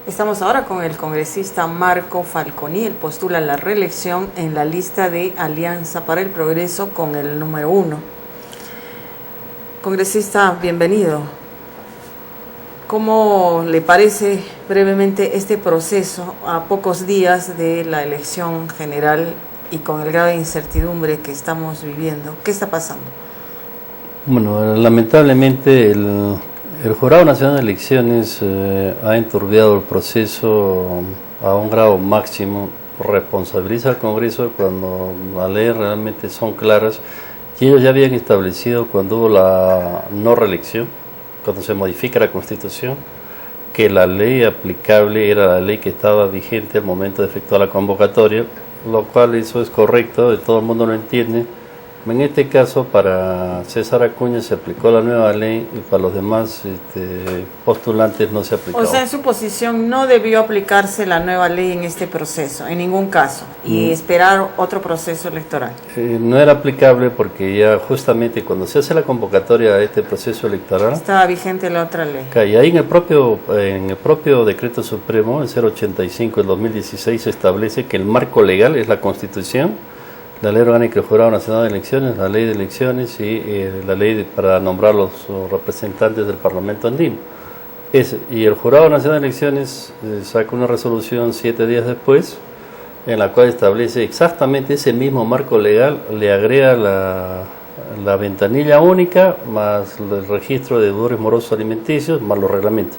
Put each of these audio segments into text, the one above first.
Estamos ahora con el congresista Marco Falconi. Él postula la reelección en la lista de Alianza para el Progreso con el número 1. Congresista, bienvenido. ¿Cómo le parece brevemente este proceso a pocos días de la elección general y con el grado de incertidumbre que estamos viviendo? ¿Qué está pasando? Bueno, lamentablemente el Jurado Nacional de Elecciones ha enturbiado el proceso a un grado máximo, responsabiliza al Congreso cuando las leyes realmente son claras y ellos ya habían establecido cuando hubo la no reelección, cuando se modifica la Constitución, que la ley aplicable era la ley que estaba vigente al momento de efectuar la convocatoria, lo cual eso es correcto, todo el mundo lo entiende. En este caso, para César Acuña se aplicó la nueva ley y para los demás postulantes no se aplicó. O sea, en su posición no debió aplicarse la nueva ley en este proceso, en ningún caso, y esperar otro proceso electoral. No era aplicable porque ya justamente cuando se hace la convocatoria a este proceso electoral estaba vigente la otra ley. Y ahí en el propio decreto supremo, el 085 del 2016, se establece que el marco legal es la Constitución, la ley orgánica del Jurado Nacional de Elecciones, la ley de elecciones y la ley para nombrar los representantes del Parlamento andino. Y el Jurado Nacional de Elecciones saca una resolución 7 días después, en la cual establece exactamente ese mismo marco legal, le agrega la ventanilla única, más el registro de deudores morosos alimenticios, más los reglamentos.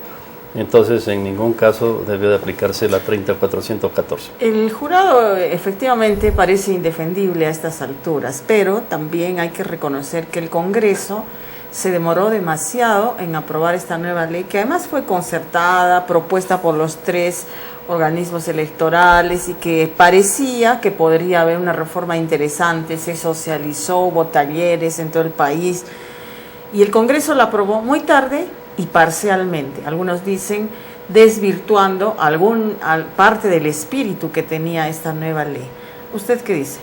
Entonces, en ningún caso debió de aplicarse la 30414. El jurado efectivamente parece indefendible a estas alturas, pero también hay que reconocer que el Congreso se demoró demasiado en aprobar esta nueva ley, que además fue concertada, propuesta por los 3 organismos electorales y que parecía que podría haber una reforma interesante. Se socializó, hubo talleres en todo el país y el Congreso la aprobó muy tarde y parcialmente. Algunos dicen desvirtuando parte del espíritu que tenía esta nueva ley. ¿Usted qué dice?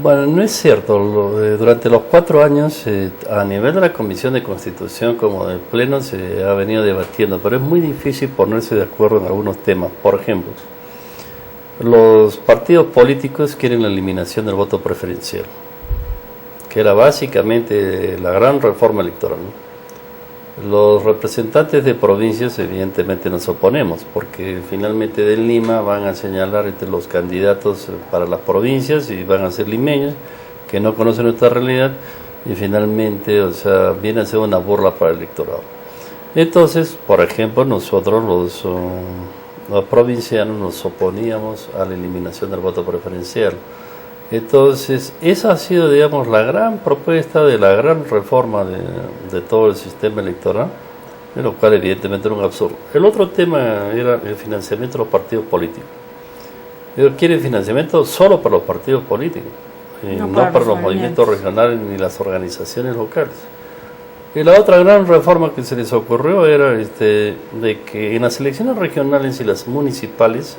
Bueno, no es cierto. Durante los 4 años, a nivel de la Comisión de Constitución como del Pleno, se ha venido debatiendo, pero es muy difícil ponerse de acuerdo en algunos temas. Por ejemplo, los partidos políticos quieren la eliminación del voto preferencial, que era básicamente la gran reforma electoral, ¿no? Los representantes de provincias evidentemente nos oponemos, porque finalmente de Lima van a señalar entre los candidatos para las provincias y van a ser limeños que no conocen nuestra realidad y finalmente, o sea, viene a ser una burla para el electorado. Entonces, por ejemplo, nosotros los provincianos nos oponíamos a la eliminación del voto preferencial. Entonces, esa ha sido, digamos, la gran propuesta de la gran reforma de todo el sistema electoral, de lo cual evidentemente era un absurdo. El otro tema era el financiamiento de los partidos políticos. Ellos quieren financiamiento solo para los partidos políticos, no para los movimientos regionales ni las organizaciones locales. Y la otra gran reforma que se les ocurrió era de que en las elecciones regionales y las municipales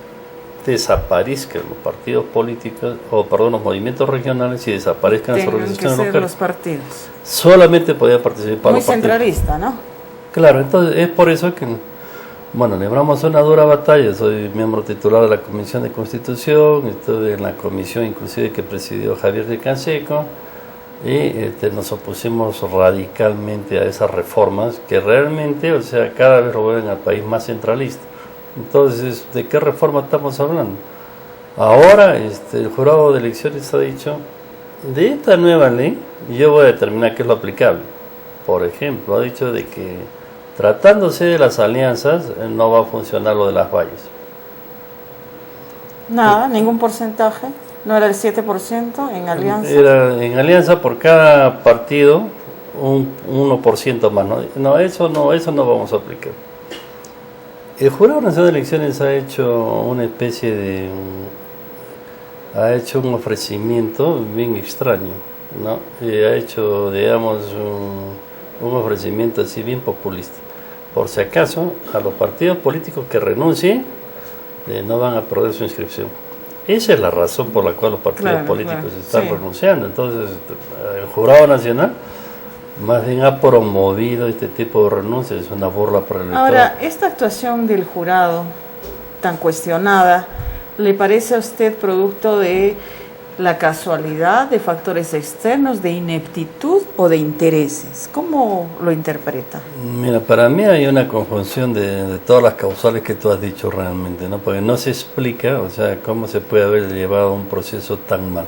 desaparezcan los partidos políticos, los movimientos regionales y desaparezcan las organizaciones locales. Los partidos. Solamente podían participar muy los partidos. Muy centralista, ¿no? Claro, entonces es por eso que, bueno, libramos una dura batalla. Soy miembro titular de la Comisión de Constitución, estuve en la comisión inclusive que presidió Javier de Canseco, y nos opusimos radicalmente a esas reformas que realmente, o sea, cada vez lo vuelven al país más centralista. Entonces, ¿de qué reforma estamos hablando? Ahora el Jurado de Elecciones ha dicho, de esta nueva ley yo voy a determinar qué es lo aplicable. Por ejemplo, ha dicho de que tratándose de las alianzas no va a funcionar lo de las valles. Nada, ningún porcentaje. ¿No era el 7% en alianza? Era en alianza por cada partido un 1% más. No, eso no vamos a aplicar. El Jurado Nacional de Elecciones ha hecho una especie ha hecho un ofrecimiento bien extraño, ¿no? Ha hecho, digamos, un ofrecimiento así bien populista. Por si acaso, a los partidos políticos que renuncien, no van a perder su inscripción. Esa es la razón por la cual los partidos políticos están renunciando. Entonces, el Jurado Nacional más bien ha promovido este tipo de renuncias, es una burla para el electorado. Ahora, esta actuación del jurado tan cuestionada, ¿le parece a usted producto de la casualidad, de factores externos, de ineptitud o de intereses? ¿Cómo lo interpreta? Mira, para mí hay una conjunción de todas las causales que tú has dicho realmente, ¿no? Porque no se explica, o sea, cómo se puede haber llevado un proceso tan mal.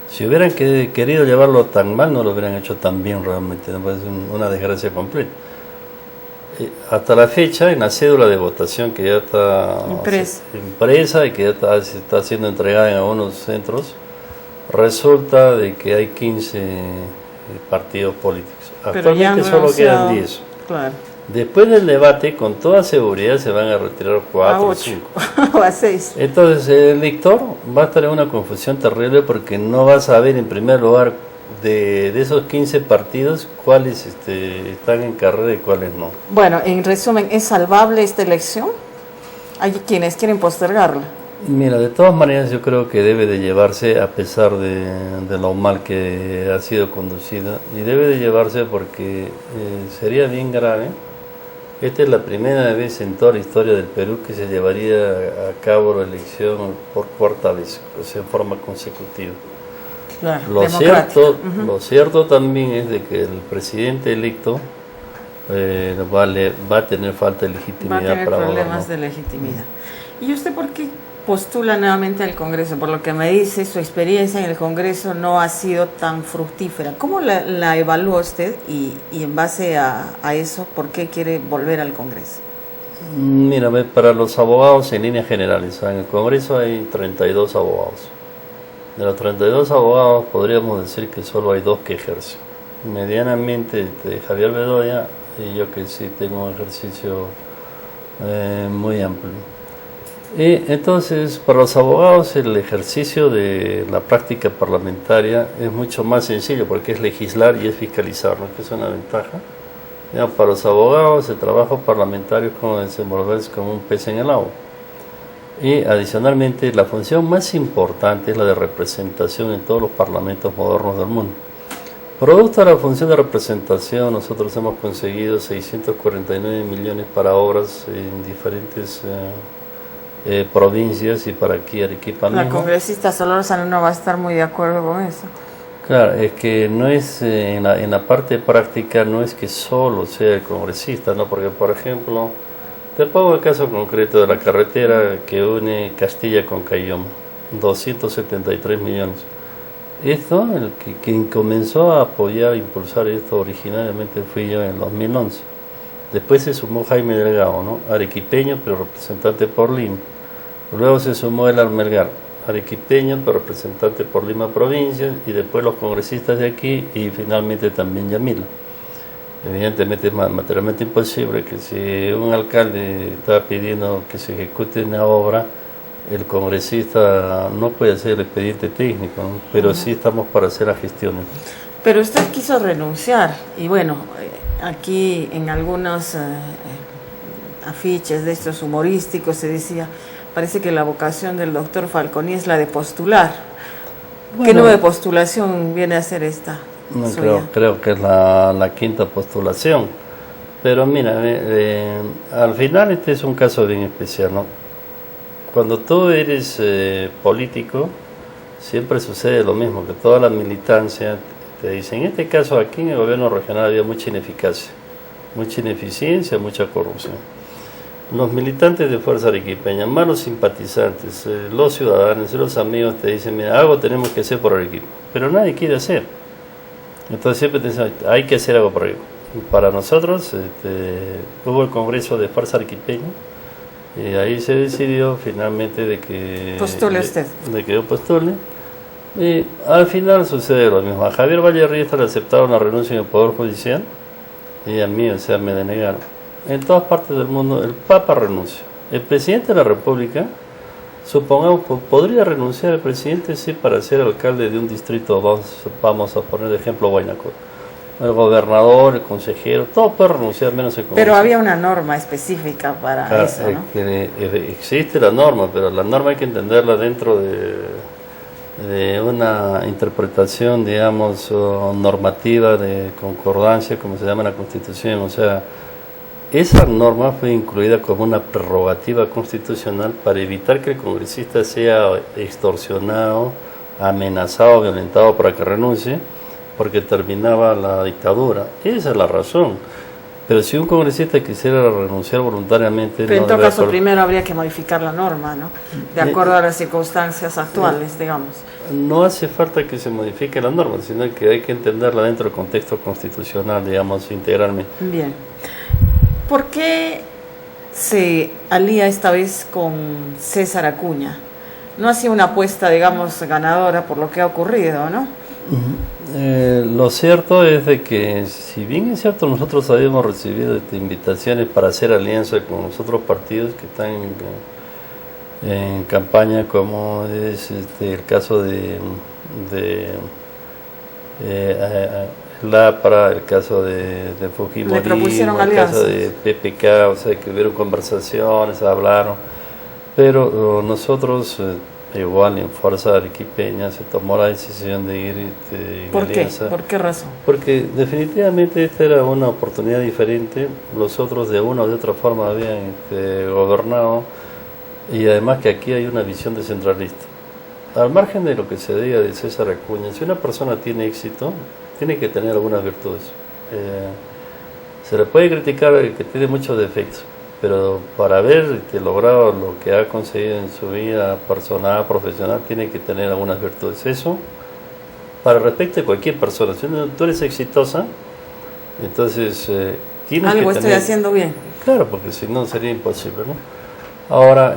Si hubieran querido llevarlo tan mal, no lo hubieran hecho tan bien realmente, ¿no? Pues es una desgracia completa. Hasta la fecha, en la cédula de votación que ya está impresa y que ya está siendo entregada en algunos centros, resulta de que hay 15 partidos políticos. Actualmente solo quedan 10. Claro. Después del debate, con toda seguridad se van a retirar 4 o 5. O a 6. Entonces el elector va a estar en una confusión terrible porque no va a saber en primer lugar de esos 15 partidos cuáles están en carrera y cuáles no. Bueno, en resumen, ¿es salvable esta elección? Hay quienes quieren postergarla. Mira, de todas maneras yo creo que debe de llevarse a pesar de lo mal que ha sido conducida, y debe de llevarse porque sería bien grave. Esta es la primera vez en toda la historia del Perú que se llevaría a cabo la elección por cuarta vez, o sea, en forma consecutiva. Claro, lo cierto también es de que el presidente electo va a tener falta de legitimidad para gobernar. Problemas de legitimidad. ¿Y usted por qué postula nuevamente al Congreso? Por lo que me dice, su experiencia en el Congreso no ha sido tan fructífera. ¿Cómo la evalúa usted y en base a eso, por qué quiere volver al Congreso? Mira, para los abogados en líneas generales, en el Congreso hay 32 abogados. De los 32 abogados podríamos decir que solo hay 2 que ejercen. Medianamente Javier Bedoya y yo, que sí tengo un ejercicio muy amplio. Y entonces, para los abogados el ejercicio de la práctica parlamentaria es mucho más sencillo porque es legislar y es fiscalizar, ¿no? Que es una ventaja. Ya, para los abogados el trabajo parlamentario es como desenvolverse como un pez en el agua. Y adicionalmente la función más importante es la de representación en todos los parlamentos modernos del mundo. Producto de la función de representación, nosotros hemos conseguido 649 millones para obras en diferentes provincias y para aquí Arequipa mismo. La congresista Solórzano no va a estar muy de acuerdo con eso. Claro, es que no es en la parte práctica, no es que solo sea el congresista, ¿no? Porque, por ejemplo, te pongo el caso concreto de la carretera que une Castilla con Cayón, 273 millones. Esto, quien comenzó a apoyar e impulsar esto originalmente fui yo en 2011. Después se sumó Jaime Delgado, ¿no? Arequipeño, pero representante por Lima. Luego se sumó el Melgar, arequipeño, pero representante por Lima provincia, y después los congresistas de aquí, y finalmente también Yamila. Evidentemente es materialmente imposible que si un alcalde está pidiendo que se ejecute una obra, el congresista no puede hacer el expediente técnico, ¿no? Pero sí estamos para hacer las gestiones. Pero usted quiso renunciar, y bueno, aquí en algunos afiches de estos humorísticos se decía, parece que la vocación del doctor Falconi es la de postular. Bueno, ¿qué nueva postulación viene a ser esta? No, creo que es la quinta postulación. Pero mira, al final este es un caso bien especial, ¿no? Cuando tú eres político, siempre sucede lo mismo, que toda la militancia te dice, en este caso aquí en el gobierno regional había mucha ineficacia, mucha ineficiencia, mucha corrupción. Los militantes de Fuerza Arequipeña, más los simpatizantes, los ciudadanos y los amigos te dicen, mira, algo tenemos que hacer por Arequipa, pero nadie quiere hacer. Entonces siempre te dicen, hay que hacer algo por Arequipa. Para nosotros hubo el Congreso de Fuerza Arequipeña y ahí se decidió finalmente de que yo postule. Y al final sucede lo mismo. A Javier Vallarriesta le aceptaron la renuncia en el Poder Judicial y a mí, o sea, me denegaron. En todas partes del mundo el Papa renuncia. El presidente de la República, supongamos, podría renunciar el presidente, sí, para ser alcalde de un distrito, vamos a poner de ejemplo Huaynaco. El gobernador, el consejero, todo puede renunciar menos el congresista. Pero había una norma específica para eso, ¿no? Existe la norma, pero la norma hay que entenderla dentro de una interpretación, digamos, normativa de concordancia, como se llama en la Constitución. O sea, esa norma fue incluida como una prerrogativa constitucional para evitar que el congresista sea extorsionado, amenazado, violentado para que renuncie, porque terminaba la dictadura. Esa es la razón. Pero si un congresista quisiera renunciar voluntariamente... Pero en todo caso, primero habría que modificar la norma, ¿no? De acuerdo a las circunstancias actuales, digamos. No hace falta que se modifique la norma, sino que hay que entenderla dentro del contexto constitucional, digamos, integralmente. Bien. ¿Por qué se alía esta vez con César Acuña? No ha sido una apuesta, digamos, ganadora por lo que ha ocurrido, ¿no? Lo cierto es de que, si bien es cierto, nosotros habíamos recibido invitaciones para hacer alianza con los otros partidos que están en campaña, como es el caso de Lapra, el caso de Fujimori, el caso de PPK, o sea, que hubieron conversaciones, hablaron, pero nosotros, igual en Fuerza Arequipeña, se tomó la decisión de ir en ¿Por qué? alianza. ¿Por qué razón? Porque definitivamente esta era una oportunidad diferente. Los otros de una o de otra forma habían gobernado, y además que aquí hay una visión descentralista. Al margen de lo que se diga de César Acuña, si una persona tiene éxito, tiene que tener algunas virtudes. Se le puede criticar que tiene muchos defectos, pero para haber logrado lo que ha conseguido en su vida personal, profesional, tiene que tener algunas virtudes. Eso, para respecto de cualquier persona. Si tú eres exitosa, entonces tienes algo que estoy tener... haciendo bien. Claro, porque si no sería imposible, ¿no? Ahora,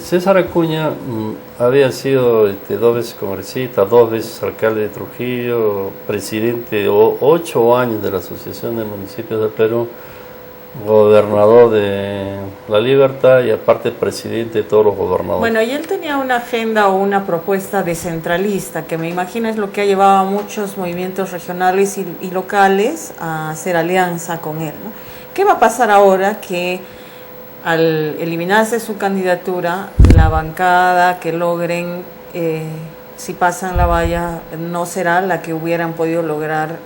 César Acuña había sido 2 veces congresista, 2 veces alcalde de Trujillo, presidente 8 años de la Asociación de Municipios del Perú, gobernador de La Libertad y aparte presidente de todos los gobernadores. Bueno, y él tenía una agenda o una propuesta descentralista, que me imagino es lo que ha llevado a muchos movimientos regionales y locales a hacer alianza con él, ¿no? ¿Qué va a pasar ahora que al eliminarse su candidatura, la bancada que logren, si pasan la valla, no será la que hubieran podido lograr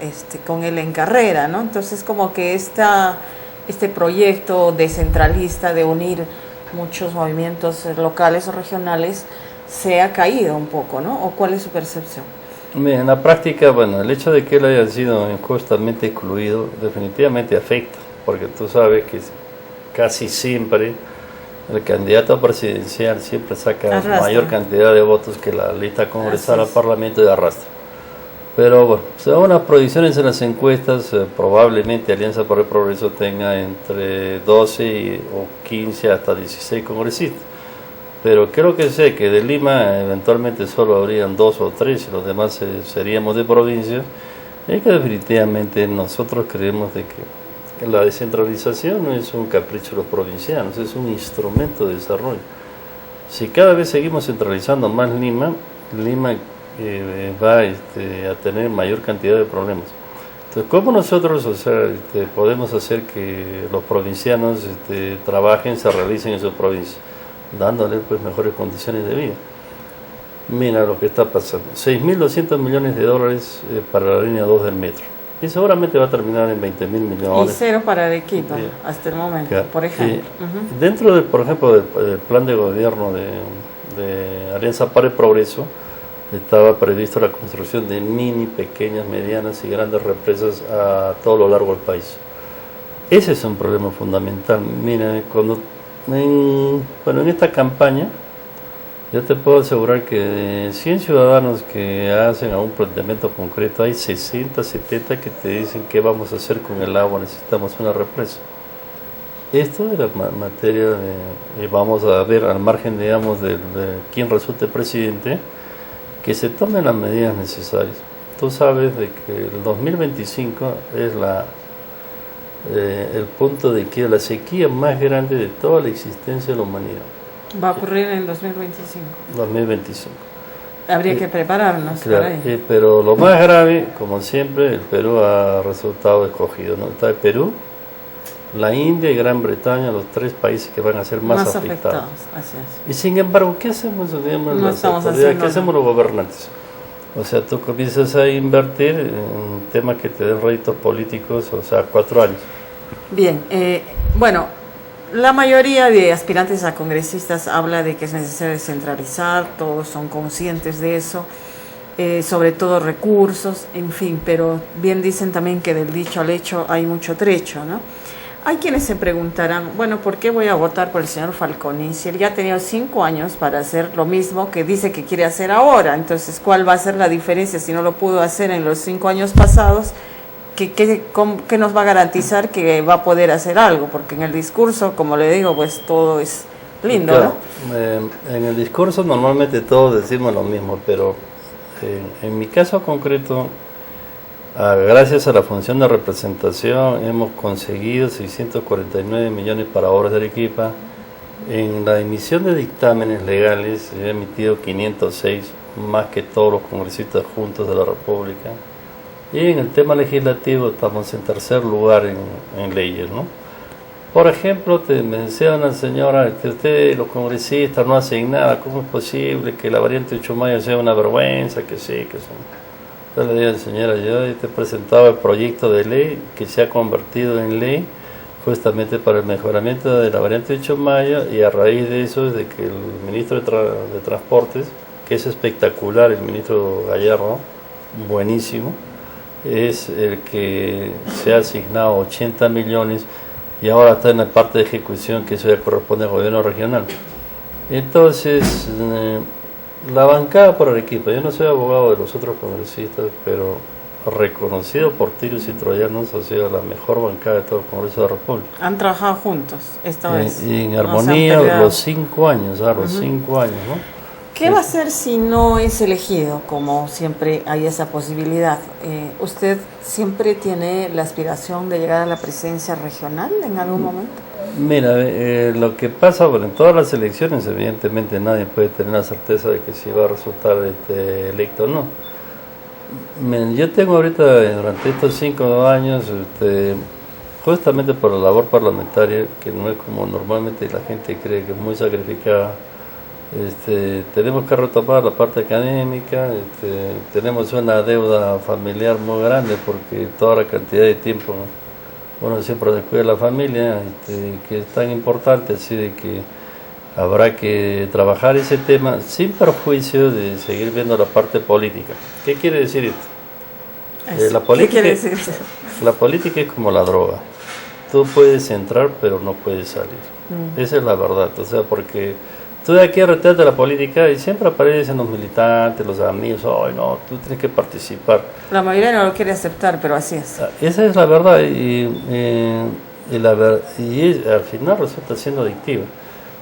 con él en carrera, ¿no? Entonces, como que este proyecto descentralista de unir muchos movimientos locales o regionales se ha caído un poco, ¿no? ¿O cuál es su percepción? En la práctica, bueno, el hecho de que él haya sido injustamente excluido definitivamente afecta, porque tú sabes que casi siempre el candidato presidencial siempre saca mayor cantidad de votos que la lista congresal al Parlamento, y arrastra. Pero bueno, según las proyecciones en las encuestas, probablemente Alianza por el Progreso tenga entre 12 o 15 hasta 16 congresistas. Pero creo que sé que de Lima eventualmente solo habrían 2 o 3 y los demás seríamos de provincia. Y que definitivamente nosotros creemos de que la descentralización no es un capricho de los provincianos, es un instrumento de desarrollo. Si cada vez seguimos centralizando más Lima va a tener mayor cantidad de problemas. Entonces, ¿cómo nosotros podemos hacer que los provincianos trabajen, se realicen en sus provincias? Dándole pues mejores condiciones de vida. Mira lo que está pasando. 6.200 millones de dólares para la línea 2 del metro. Y seguramente va a terminar en 20.000 millones. Y 0 para Arequipa, hasta el momento, claro, por ejemplo. Dentro, por ejemplo, del plan de gobierno de Alianza para el Progreso, estaba previsto la construcción de mini, pequeñas, medianas y grandes represas a todo lo largo del país. Ese es un problema fundamental. Mira, en esta campaña, yo te puedo asegurar que de 100 ciudadanos que hacen algún planteamiento concreto, hay 60, 70 que te dicen qué vamos a hacer con el agua, necesitamos una represa. Esto era materia de, vamos a ver, al margen, digamos, de quién resulte presidente, que se tomen las medidas necesarias. Tú sabes de que el 2025 es el punto de que la sequía más grande de toda la existencia de la humanidad. Va a ocurrir en 2025. 2025. Habría que prepararnos claro, para ello. Pero lo más grave, como siempre, el Perú ha resultado escogido, ¿no? Está el Perú, la India y Gran Bretaña, los 3 países que van a ser más afectados. Así es. Y sin embargo, ¿qué hacemos? Digamos, No estamos haciendo ¿qué hacemos los gobernantes? O sea, tú comienzas a invertir en temas que te den réditos políticos, o sea, 4 años. Bien, bueno, la mayoría de aspirantes a congresistas habla de que es necesario descentralizar, todos son conscientes de eso, sobre todo recursos, en fin, pero bien dicen también que del dicho al hecho hay mucho trecho, ¿no? Hay quienes se preguntarán, bueno, ¿por qué voy a votar por el señor Falconi si él ya ha tenido 5 años para hacer lo mismo que dice que quiere hacer ahora? Entonces, ¿cuál va a ser la diferencia si no lo pudo hacer en los 5 años pasados? ¿Qué nos va a garantizar que va a poder hacer algo? Porque en el discurso, como le digo, pues todo es lindo, claro, ¿no? En el discurso normalmente todos decimos lo mismo, pero en mi caso concreto, gracias a la función de representación, hemos conseguido 649 millones para obras de Arequipa. En la emisión de dictámenes legales, he emitido 506, más que todos los congresistas juntos de la República. Y en el tema legislativo estamos en tercer lugar en leyes, ¿no? Por ejemplo, me decía una señora que ustedes, los congresistas, no hacen nada. ¿Cómo es posible que la variante Uchumayo sea una vergüenza? Que sí, que son... Yo le digo, señora, yo te presentaba el proyecto de ley que se ha convertido en ley justamente para el mejoramiento de la variante Uchumayo, y a raíz de eso es de que el ministro de Transportes, que es espectacular, el ministro Gallardo, buenísimo, es el que se ha asignado 80 millones y ahora está en la parte de ejecución, que eso ya corresponde al gobierno regional. Entonces, la bancada por Arequipa, yo no soy abogado de los otros congresistas, pero reconocido por tiros y troyanos, ha sido la mejor bancada de todo el Congreso de la República. Han trabajado juntos esta vez. Y en armonía los 5 años, los 5 años, ¿no? ¿Qué va a hacer si no es elegido? Como siempre hay esa posibilidad. ¿Usted siempre tiene la aspiración de llegar a la presidencia regional en algún momento? Mira, lo que pasa, bueno, en todas las elecciones evidentemente nadie puede tener la certeza de que si va a resultar electo o no. Yo tengo ahorita, durante estos 5 años, justamente por la labor parlamentaria, que no es como normalmente la gente cree, que es muy sacrificada, tenemos que retomar la parte académica, tenemos una deuda familiar muy grande porque toda la cantidad de tiempo uno siempre descuida de la familia, que es tan importante, así de que habrá que trabajar ese tema sin perjuicio de seguir viendo la parte política. ¿Qué quiere decir esto? ¿Qué quiere decir eso? La política es como la droga. Tú puedes entrar, pero no puedes salir. Esa es la verdad. O sea, porque tú de aquí a retirarte de la política y siempre aparecen los militantes, los amigos, ¡ay no, tú tienes que participar! La mayoría no lo quiere aceptar, pero así es. Esa es la verdad y al final resulta siendo adictiva.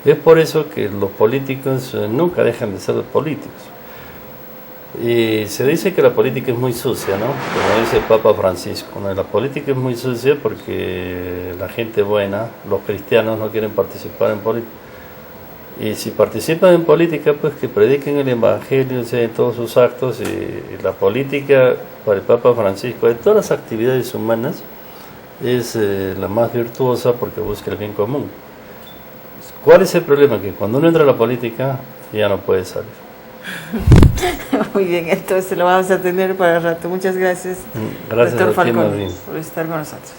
Es por eso que los políticos nunca dejan de ser políticos. Y se dice que la política es muy sucia, ¿no? Como dice el Papa Francisco, ¿no? La política es muy sucia porque la gente buena, los cristianos, no quieren participar en política. Y si participan en política, pues que prediquen el Evangelio, o sea, en todos sus actos. Y la política, para el Papa Francisco, de todas las actividades humanas, es la más virtuosa porque busca el bien común. ¿Cuál es el problema? Que cuando uno entra a la política, ya no puede salir. Muy bien, entonces lo vamos a tener para el rato. Muchas gracias, Gracias, doctor a ti, Falconi, Martín, por estar con nosotros.